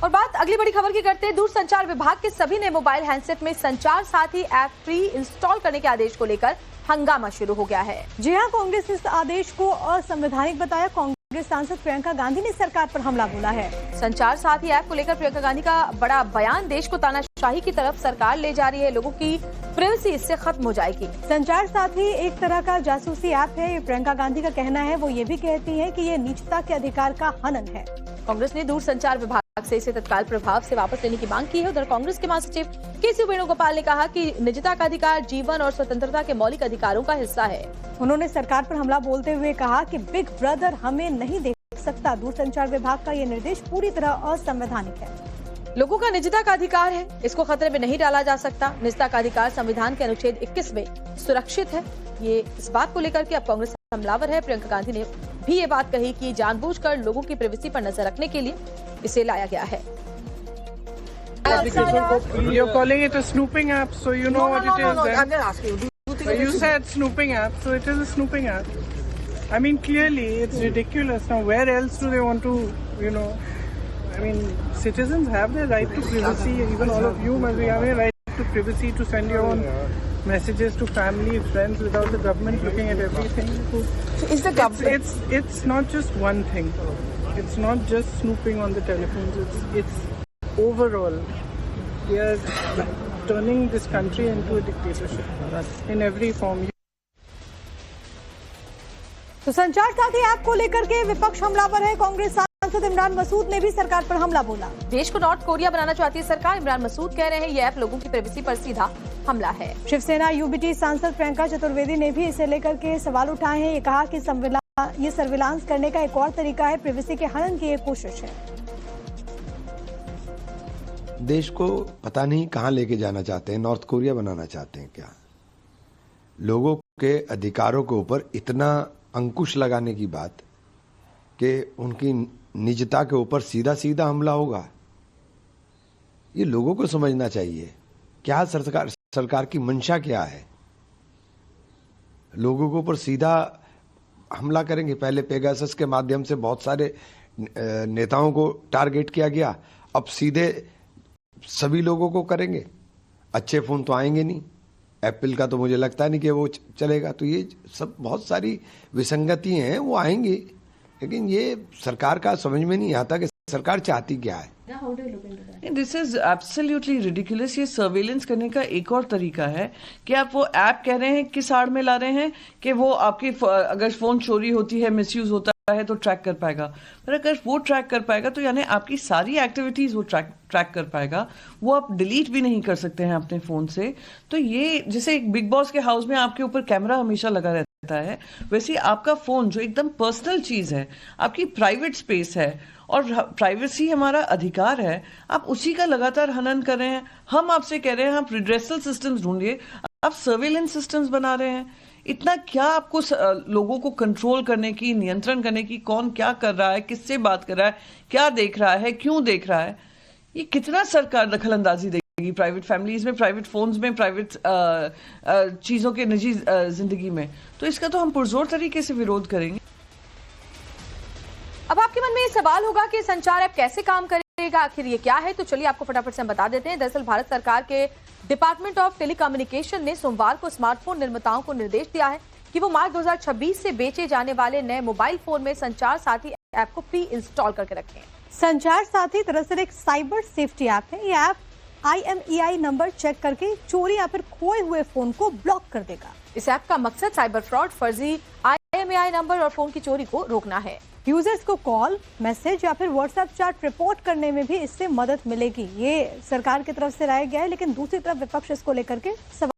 और बात अगली बड़ी खबर की करते हैं। दूरसंचार विभाग के सभी नए मोबाइल हैंडसेट में संचार साथी ऐप प्री इंस्टॉल करने के आदेश को लेकर हंगामा शुरू हो गया है। जी हां, कांग्रेस ने इस आदेश को असंवैधानिक बताया। कांग्रेस सांसद प्रियंका गांधी ने सरकार पर हमला बोला है। संचार साथी ऐप को लेकर प्रियंका गांधी का बड़ा बयान, देश को तानाशाही की तरफ सरकार ले जा रही है, लोगों की प्राइवेसी इससे खत्म हो जाएगी। संचार साथी एक तरह का जासूसी ऐप है, ये प्रियंका गांधी का कहना है। वो ये भी कहती है कि ये निजता के अधिकार का हनन है। कांग्रेस ने दूरसंचार विभाग से इसे तत्काल प्रभाव से वापस लेने की मांग की है। उधर कांग्रेस के महासचिव के.सी. वेणुगोपाल ने कहा कि निजता का अधिकार जीवन और स्वतंत्रता के मौलिक अधिकारों का हिस्सा है। उन्होंने सरकार पर हमला बोलते हुए कहा कि बिग ब्रदर हमें नहीं देख सकता। दूरसंचार विभाग का ये निर्देश पूरी तरह असंवैधानिक है। लोगों का निजता का अधिकार है, इसको खतरे में नहीं डाला जा सकता। निजता का अधिकार संविधान के अनुच्छेद 21 में सुरक्षित है। ये इस बात को लेकर कि अब कांग्रेस हमलावर है। प्रियंका गांधी ने भी ये बात कही कि जानबूझकर लोगों की प्राइवेसी पर नजर रखने के लिए इसे लाया गया है। You're calling it a snooping app, so you know what it is. No, I'm just asking you. Do you think You said snooping app, so it is a snooping app. I mean, clearly, it's ridiculous. Now, where else do they want to, I mean, citizens have their right to privacy. Even all of you must have a right to privacy to send your own messages to family, friends, without the government looking at everything. so is the government? It's not just one thing. It's not just snooping on the telephones. It's overall. We are turning this country into a dictatorship in every form. तो संचार साथी app को लेकर के विपक्ष हमलावर है। कांग्रेस सांसद इमरान मसूद ने भी सरकार पर हमला बोला। देश को नॉर्थ कोरिया बनाना चाहती है सरकार। इमरान मसूद कह रहे हैं ये ऐप लोगों की प्राइवेसी पर सीधा हमला है। शिवसेना यूबीटी सांसद प्रियंका चतुर्वेदी ने भी इसे लेकर के सवाल उठाए हैं। ये कहा कि ये सर्विलांस करने का एक और तरीका है, प्राइवेसी के हनन की एक कोशिश है। देश को पता नहीं कहां लेके जाना चाहते हैं, नॉर्थ कोरिया बनाना चाहते हैं क्या? लोगों के अधिकारों के ऊपर इतना अंकुश लगाने की बात कि उनकी निजता के ऊपर सीधा सीधा हमला होगा, ये लोगों को समझना चाहिए। क्या सरकार की मंशा क्या है? लोगों के ऊपर सीधा हमला करेंगे। पहले पेगासस के माध्यम से बहुत सारे नेताओं को टारगेट किया गया, अब सीधे सभी लोगों को करेंगे। अच्छे फोन तो आएंगे नहीं, एप्पल का तो मुझे लगता नहीं कि वो चलेगा। तो ये सब बहुत सारी विसंगति हैं, वो आएंगी, लेकिन ये सरकार का समझ में नहीं आता कि सरकार चाहती क्या है। This is absolutely ridiculous. ये सर्वेलेंस करने का एक और तरीका है कि आप वो ऐप कह रहे हैं किस आड़ में ला रहे हैं कि वो आपकी अगर फोन चोरी होती है, मिसयूज होता है तो ट्रैक कर पाएगा। पर अगर वो ट्रैक कर पाएगा तो यानी आपकी सारी एक्टिविटीज वो ट्रैक कर पाएगा। वो आप डिलीट भी नहीं कर सकते हैं अपने फोन से। तो ये जैसे एक बिग बॉस के हाउस में आपके ऊपर कैमरा हमेशा लगा रहता है, वैसे आपका फोन जो एकदम पर्सनल चीज है, आपकी प्राइवेट स्पेस है और प्राइवेसी हमारा अधिकार है, आप उसी का लगातार हनन कर रहे हैं। हम आपसे कह रहे हैं आप रिड्रेसल सिस्टम्स ढूंढिए, आप सर्वेलेंस सिस्टम्स बना रहे हैं। इतना क्या आपको लोगों को कंट्रोल करने की, नियंत्रण करने की, कौन क्या कर रहा है, किससे बात कर रहा है, क्या देख रहा है, क्यों देख रहा है, ये कितना सरकार दखल अंदाजी देगी प्राइवेट फैमिलीज में, प्राइवेट फोन्स में, प्राइवेट चीजों के निजी जिंदगी में। तो इसका तो हम पुरजोर तरीके से विरोध करेंगे। अब आपके मन में ये सवाल होगा कि संचार ऐप कैसे काम करेगा, आखिर ये क्या है? तो चलिए आपको फटाफट से हम बता देते हैं। दरअसल भारत सरकार के डिपार्टमेंट ऑफ टेलीकम्युनिकेशन ने सोमवार को स्मार्टफोन निर्माताओं को निर्देश दिया है कि वो मार्च 2026 से बेचे जाने वाले नए मोबाइल फोन में संचार साथी ऐप को प्री इंस्टॉल करके रखें। संचार साथी दरअसल एक साइबर सेफ्टी ऐप है। ये ऐप IMEI नंबर चेक करके चोरी या फिर खोए हुए फोन को ब्लॉक कर देगा। इस ऐप का मकसद साइबर फ्रॉड, फर्जी IMEI नंबर और फोन की चोरी को रोकना है। यूजर्स को कॉल, मैसेज या फिर व्हाट्सएप चैट रिपोर्ट करने में भी इससे मदद मिलेगी। ये सरकार की तरफ से लाया गया है, लेकिन दूसरी तरफ विपक्ष इसको लेकर के सवाल